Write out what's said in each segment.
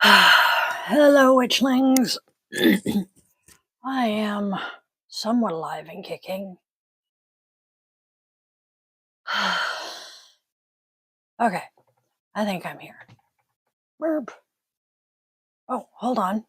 Hello, witchlings. I am somewhat alive and kicking. Okay, I think I'm here. Burp. Oh, hold on.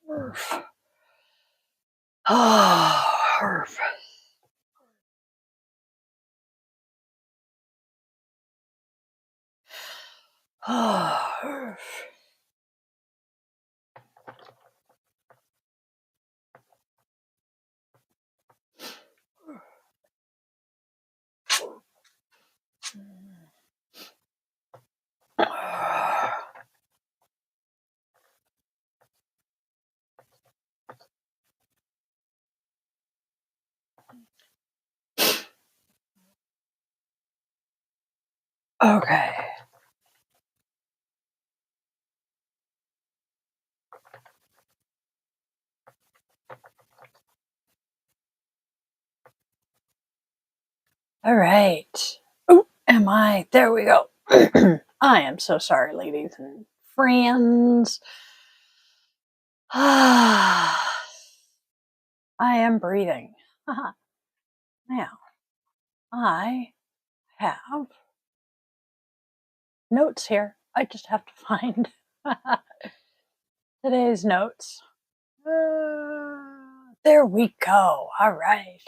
Burp. Oh, burp. Oh, burp. Okay. All right. Oh, am I? There we go. I am so sorry, ladies and friends. I am breathing. Now, I have notes here. I just have to find today's notes. There we go. All right.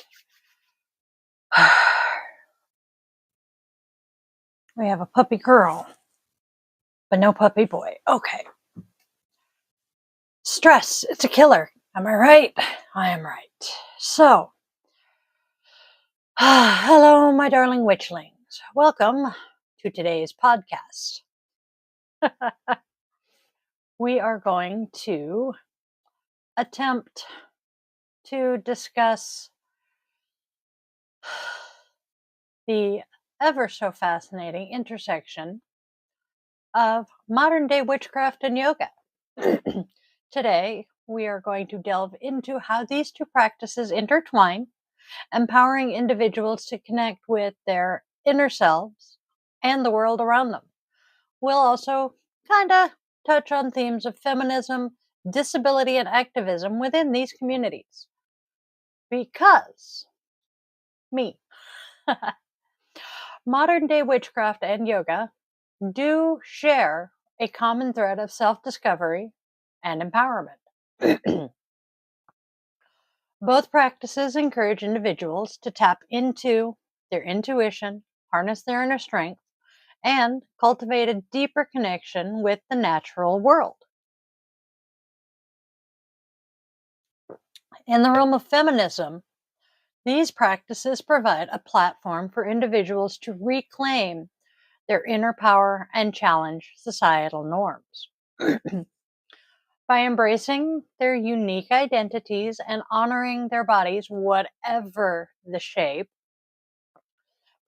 We have a puppy girl, but no puppy boy. Okay. Stress, it's a killer. Am I right? I am right. So, hello, my darling witchlings. Welcome to today's podcast. We are going to attempt to discuss the ever so fascinating intersection of modern day witchcraft and yoga. Today, we are going to delve into how these two practices intertwine, empowering individuals to connect with their inner selves and the world around them. We'll also kind of touch on themes of feminism, disability, and activism within these communities. Because me. Modern day witchcraft and yoga do share a common thread of self-discovery and empowerment. Both practices encourage individuals to tap into their intuition, harness their inner strength, and cultivate a deeper connection with the natural world. In the realm of feminism, these practices provide a platform for individuals to reclaim their inner power and challenge societal norms. By embracing their unique identities and honoring their bodies, whatever the shape,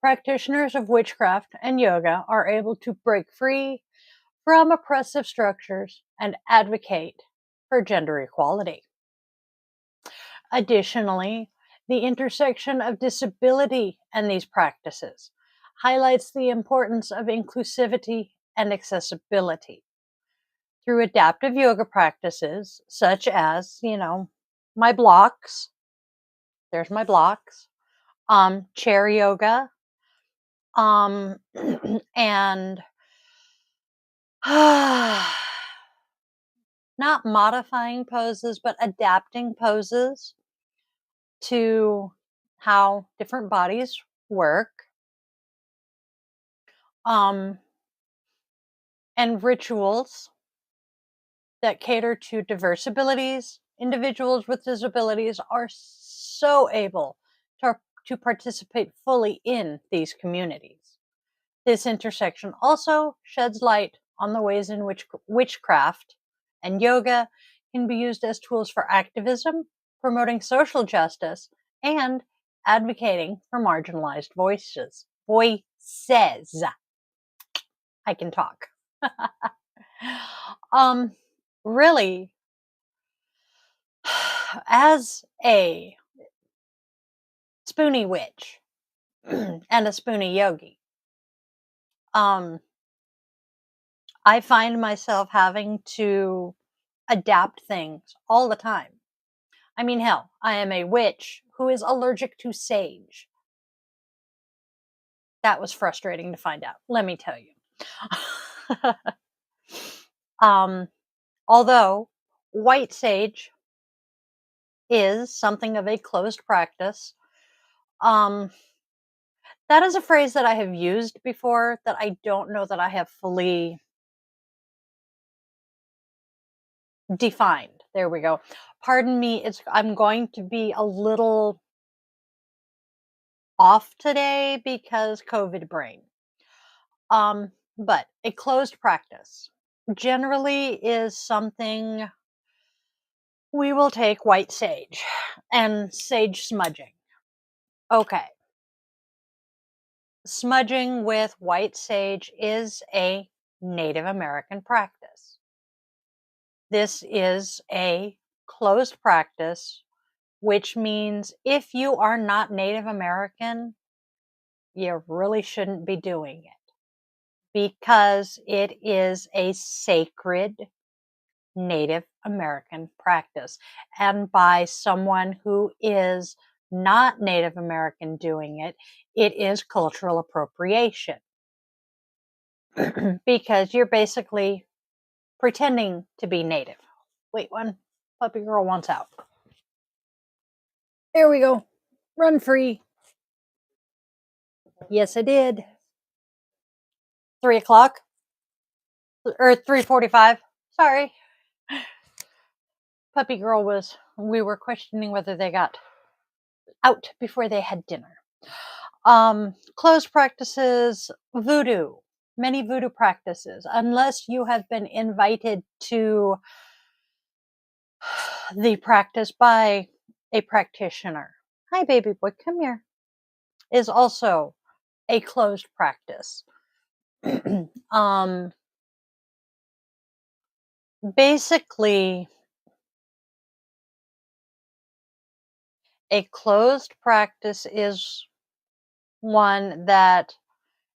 practitioners of witchcraft and yoga are able to break free from oppressive structures and advocate for gender equality. Additionally, the intersection of disability and these practices highlights the importance of inclusivity and accessibility. Through adaptive yoga practices, such as, my blocks, there's my blocks, chair yoga, and not modifying poses, but adapting poses to how different bodies work, and rituals that cater to diverse abilities. Individuals with disabilities are so able to participate fully in these communities. This intersection also sheds light on the ways in which witchcraft and yoga can be used as tools for activism, promoting social justice, and advocating for marginalized voices. Voices. I can talk. Um, really, as a spoony witch and a spoony yogi, um, I find myself having to adapt things all the time. I mean, hell, I am a witch who is allergic to sage. That was frustrating to find out, let me tell you. um, Although white sage is something of a closed practice, um, that is a phrase that I have used before that I don't know that I have fully defined. There we go. Pardon me, I'm going to be a little off today because COVID brain. But a closed practice generally is something we will take white sage and sage smudging. Okay. Smudging with white sage is a Native American practice. This is a closed practice, which means if you are not Native American, you really shouldn't be doing it because it is a sacred Native American practice. And by someone who is not Native American doing it, it is cultural appropriation because you're basically pretending to be Native. Wait, one puppy girl wants out. There we go. Run free. Yes, I did. 3 o'clock or 3:45. Sorry. Puppy girl we were questioning whether they got out before they had dinner. Closed practices, voodoo, many voodoo practices, unless you have been invited to the practice by a practitioner. Hi, baby boy, come here. Is also a closed practice. Basically, a closed practice is one that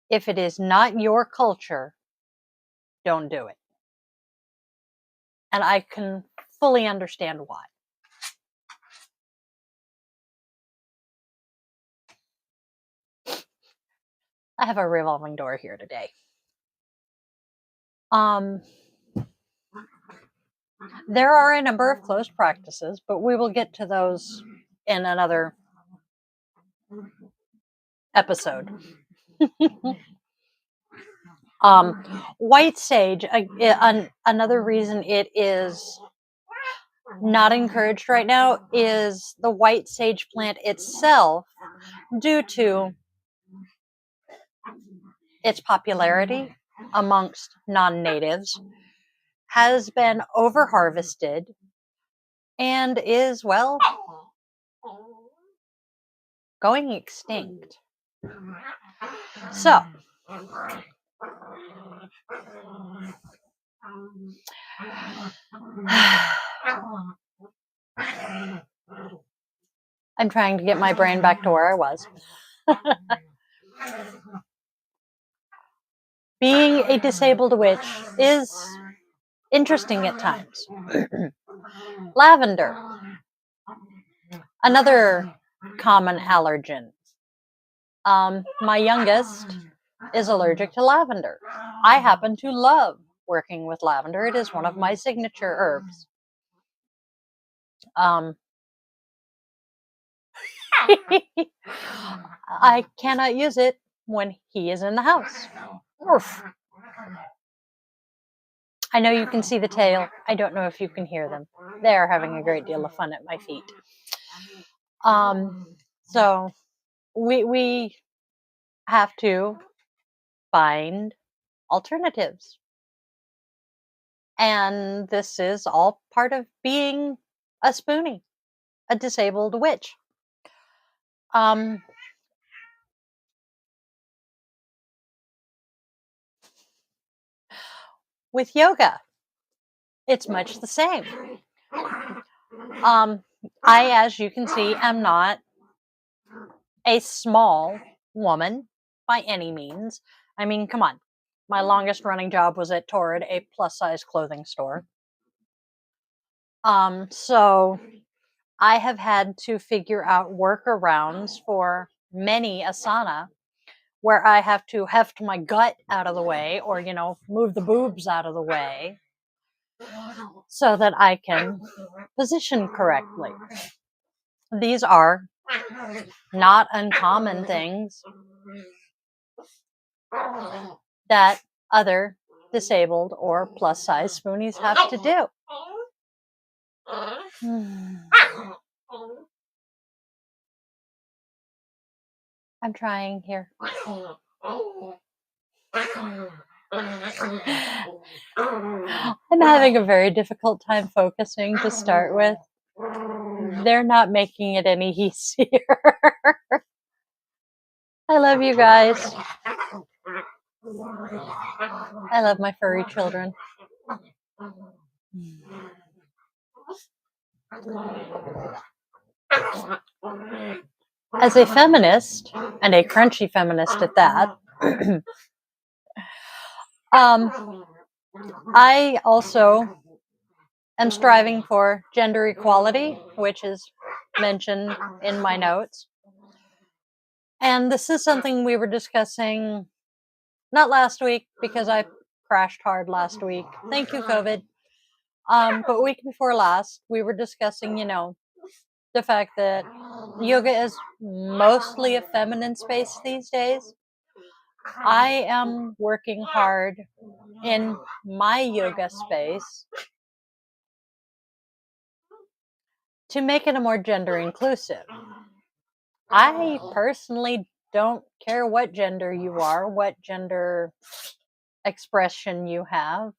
if it is not your culture, don't do it. And I can fully understand why. I have a revolving door here today. There are a number of closed practices, but we will get to those in another episode. White sage, another reason it is not encouraged right now is the white sage plant itself, due to its popularity amongst non-natives, has been over-harvested and is, well, going extinct. So, I'm trying to get my brain back to where I was. Being a disabled witch is interesting at times. Lavender, another common allergen. My youngest is allergic to lavender. I happen to love working with lavender. It is one of my signature herbs. I cannot use it when he is in the house. Oof. I know you can see the tail. I don't know if you can hear them. They are having a great deal of fun at my feet. So we have to find alternatives. And this is all part of being a spoonie, a disabled witch. with yoga. It's much the same. I, as you can see, am not a small woman by any means. I mean, come on. My longest running job was at Torrid, a plus size clothing store. So I have had to figure out workarounds for many asana where I have to heft my gut out of the way or, move the boobs out of the way so that I can position correctly. These are not uncommon things that other disabled or plus size spoonies have to do. I'm trying here. I'm having a very difficult time focusing to start with. They're not making it any easier. I love you guys. I love my furry children. As a feminist, and a crunchy feminist at that, I also am striving for gender equality, which is mentioned in my notes. And this is something we were discussing, not last week, because I crashed hard last week. Thank you, COVID. But week before last, we were discussing, the fact that yoga is mostly a feminine space these days. I am working hard in my yoga space to make it a more gender inclusive. I personally don't care what gender you are, what gender expression you have.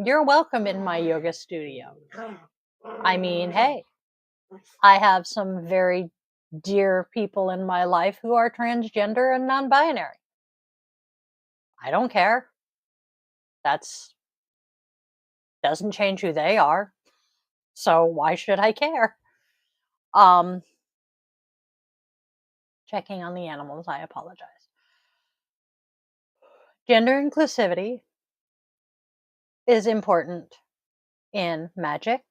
You're welcome in my yoga studio. I mean, hey, I have some very dear people in my life who are transgender and non-binary. I don't care. That's doesn't change who they are. So why should I care? Checking on the animals, I apologize. Gender inclusivity is important in magic,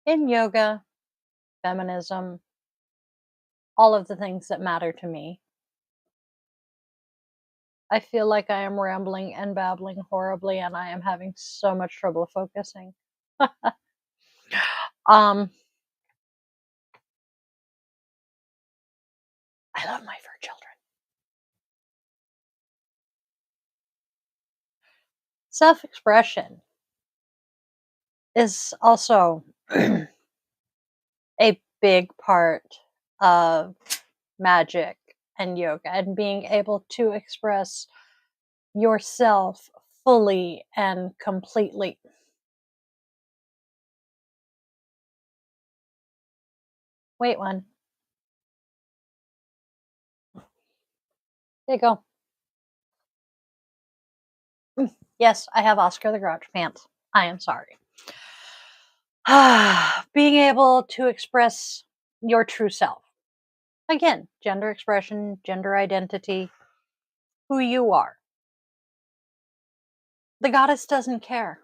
in yoga, feminism, all of the things that matter to me. I feel like I am rambling and babbling horribly, and I am having so much trouble focusing. I love my fur children. Self-expression is also a big part of magic and yoga, and being able to express yourself fully and completely. Wait one. There you go. Yes, I have Oscar the Grouch pants. I am sorry. Being able to express your true self. Again, gender expression, gender identity, who you are. The goddess doesn't care.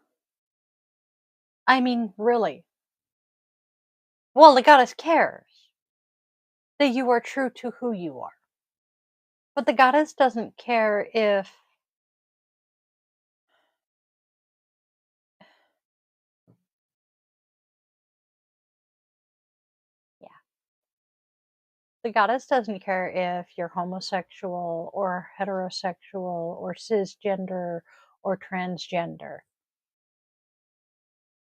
I mean, really. Well, the goddess cares that you are true to who you are. But the goddess doesn't care if the goddess doesn't care if you're homosexual or heterosexual or cisgender or transgender.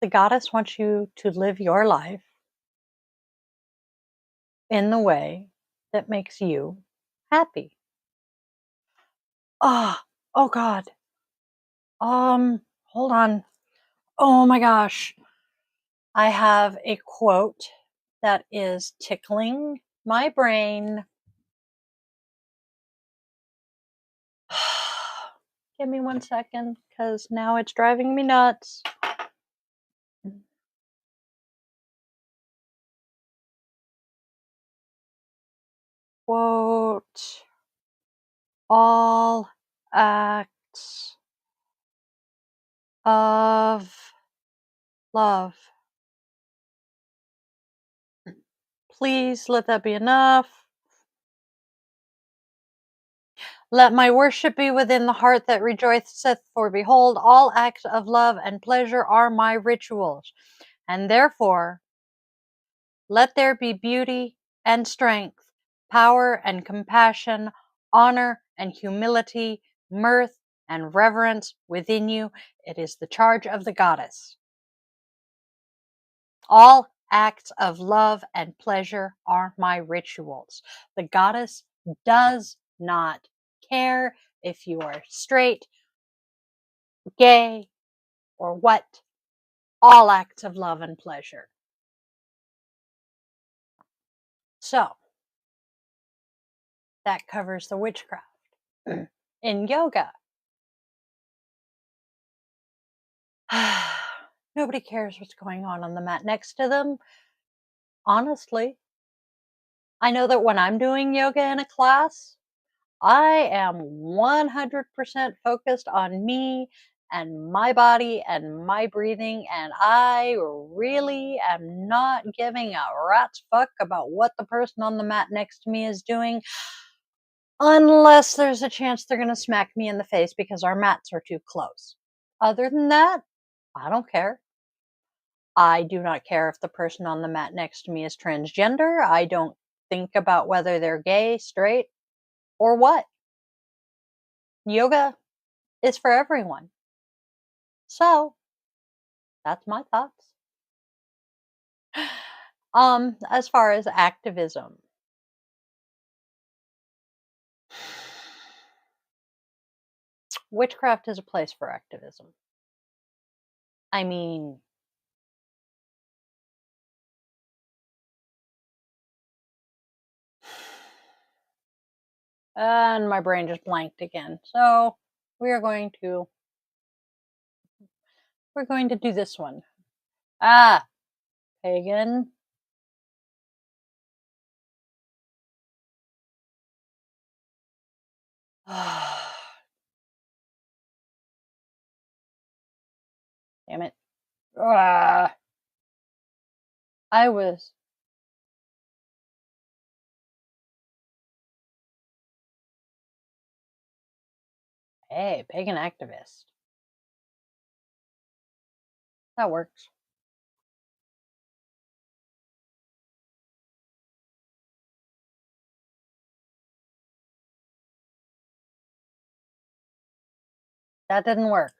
The goddess wants you to live your life in the way that makes you happy. Oh God. Hold on. Oh my gosh. I have a quote that is tickling my brain. Give me 1 second, because now it's driving me nuts. Quote, all acts of love. Please let that be enough. Let my worship be within the heart that rejoiceth, for behold, all acts of love and pleasure are my rituals. And therefore, let there be beauty and strength, power and compassion, honor and humility, mirth and reverence within you. It is the charge of the goddess. All acts of love and pleasure are my rituals. The goddess does not care if you are straight, gay, or what. All acts of love and pleasure. So, that covers the witchcraft. In yoga, nobody cares what's going on the mat next to them. Honestly, I know that when I'm doing yoga in a class, I am 100% focused on me and my body and my breathing, and I really am not giving a rat's fuck about what the person on the mat next to me is doing, unless there's a chance they're going to smack me in the face because our mats are too close. Other than that, I don't care. I do not care if the person on the mat next to me is transgender. I don't think about whether they're gay, straight, or what. Yoga is for everyone. So, that's my thoughts. As far as activism, witchcraft is a place for activism. I mean, and my brain just blanked again. So, we're going to do this one. Pagan. Damn it. I was Hey, pagan activist. That works. That didn't work.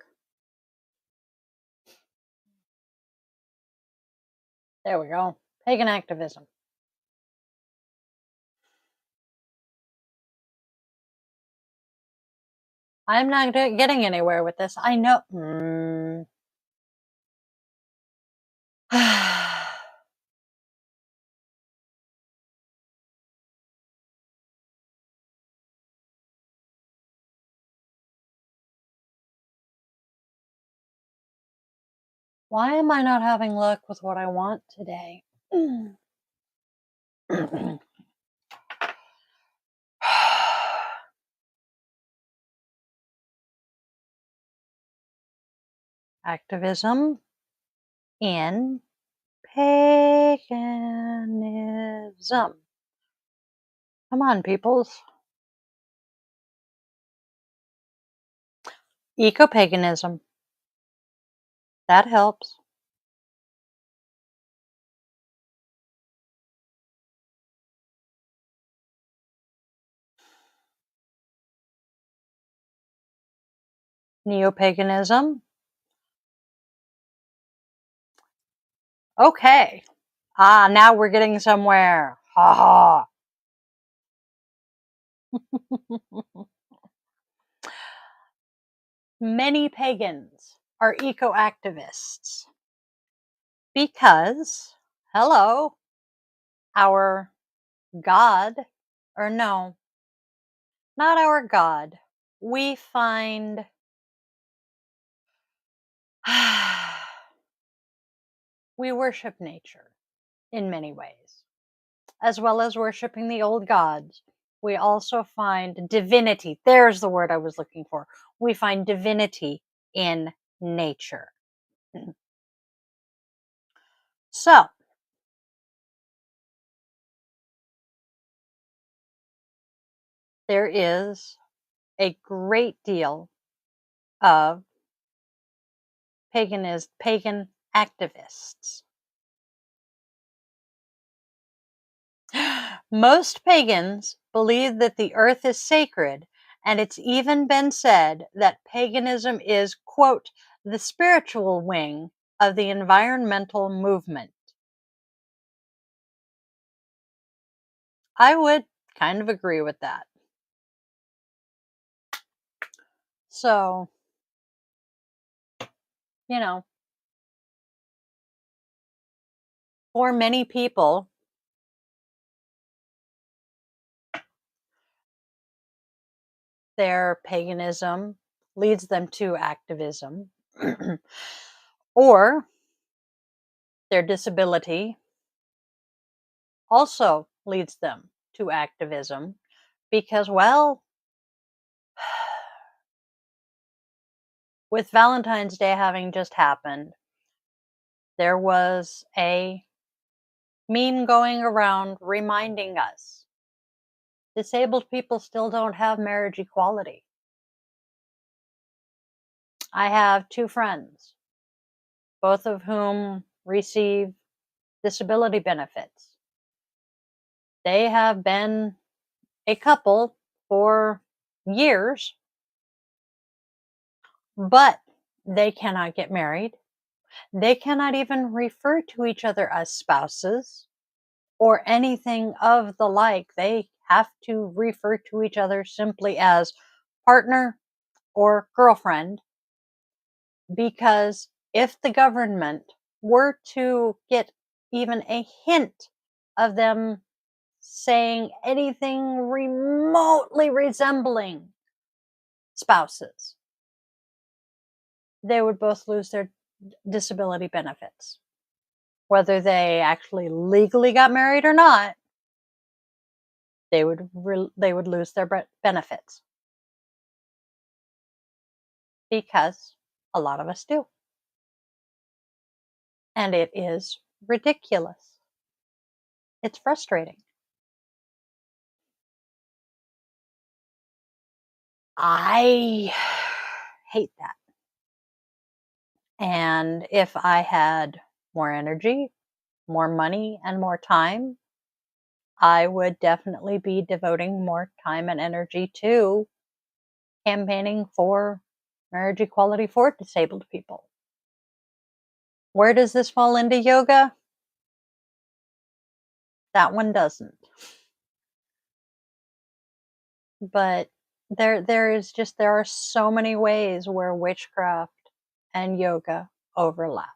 There we go. Pagan activism. I'm not getting anywhere with this. I know. Why am I not having luck with what I want today? Activism in paganism. Come on, peoples. Eco-paganism. That helps. Neo-paganism. Okay. Now we're getting somewhere. Ha ha. Many pagans are eco-activists because, hello, our God, or no, not our God. We find We worship nature in many ways, as well as worshiping the old gods. We also find divinity. There's the word I was looking for. We find divinity in nature. So, there is a great deal of pagan activists. Most pagans believe that the earth is sacred, and it's even been said that paganism is, quote, the spiritual wing of the environmental movement. I would kind of agree with that. So, you know, for many people, their paganism leads them to activism, or their disability also leads them to activism because, well, with Valentine's Day having just happened, there was a meme going around reminding us disabled people still don't have marriage equality. I have two friends, both of whom receive disability benefits. They have been a couple for years, but they cannot get married. They cannot even refer to each other as spouses or anything of the like. They have to refer to each other simply as partner or girlfriend, because if the government were to get even a hint of them saying anything remotely resembling spouses, they would both lose their disability benefits. Whether they actually legally got married or not, they would lose their benefits, because a lot of us do. And it is ridiculous. It's frustrating. I hate that. And if I had more energy, more money, and more time, I would definitely be devoting more time and energy to campaigning for marriage equality for disabled people. Where does this fall into yoga? That one doesn't. But there are so many ways where witchcraft and yoga overlap.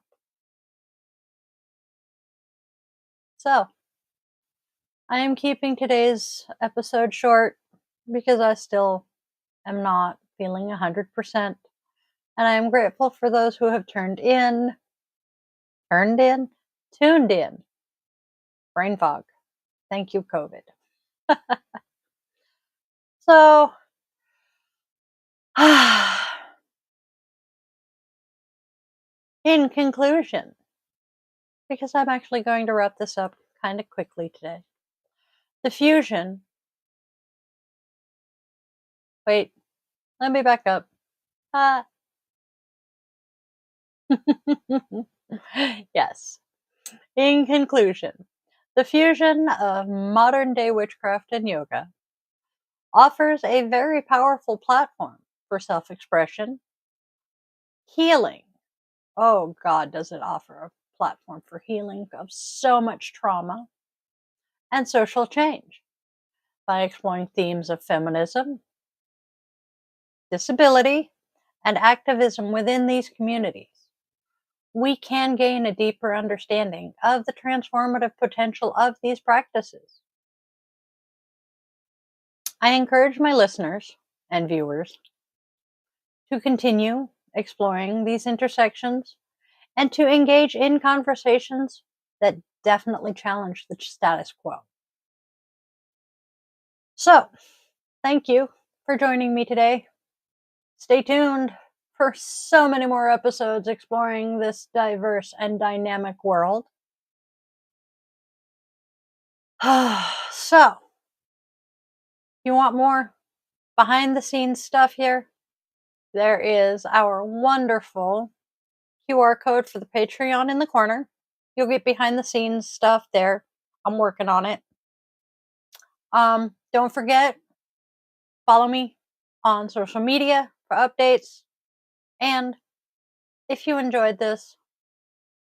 So, I am keeping today's episode short because I still am not feeling 100%. And I am grateful for those who have tuned in. Brain fog. Thank you, COVID. So, in conclusion, because I'm actually going to wrap this up kind of quickly today, the fusion. Wait, let me back up. Ah. Yes. In conclusion, the fusion of modern day witchcraft and yoga offers a very powerful platform for self expression, healing. Oh, God, does it offer a platform for healing of so much trauma, and social change by exploring themes of feminism, disability, and activism within these communities. We can gain a deeper understanding of the transformative potential of these practices. I encourage my listeners and viewers to continue exploring these intersections and to engage in conversations that definitely challenge the status quo. So, thank you for joining me today. Stay tuned for so many more episodes exploring this diverse and dynamic world. So, you want more behind the scenes stuff here? There is our wonderful QR code for the Patreon in the corner. You'll get behind the scenes stuff there. I'm working on it. Don't forget, follow me on social media for updates. And if you enjoyed this,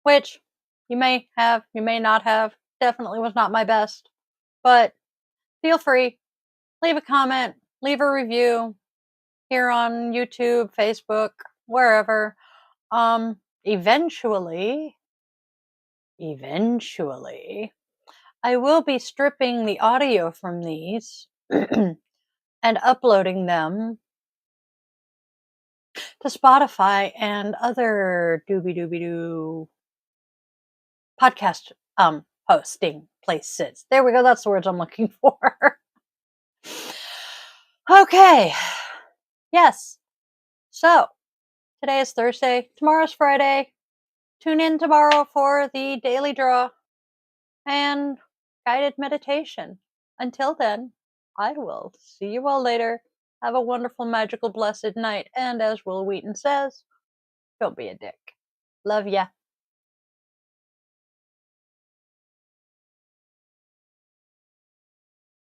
which you may have, you may not have, definitely was not my best, but feel free, leave a comment, leave a review here on YouTube, Facebook, wherever. Eventually, I will be stripping the audio from these and uploading them to Spotify and other doobie-doobie-doo podcast hosting places. There we go. That's the words I'm looking for. Okay. Yes. So, today is Thursday. Tomorrow's Friday. Tune in tomorrow for the daily draw and guided meditation. Until then, I will see you all later. Have a wonderful, magical, blessed night. And as Will Wheaton says, don't be a dick. Love ya.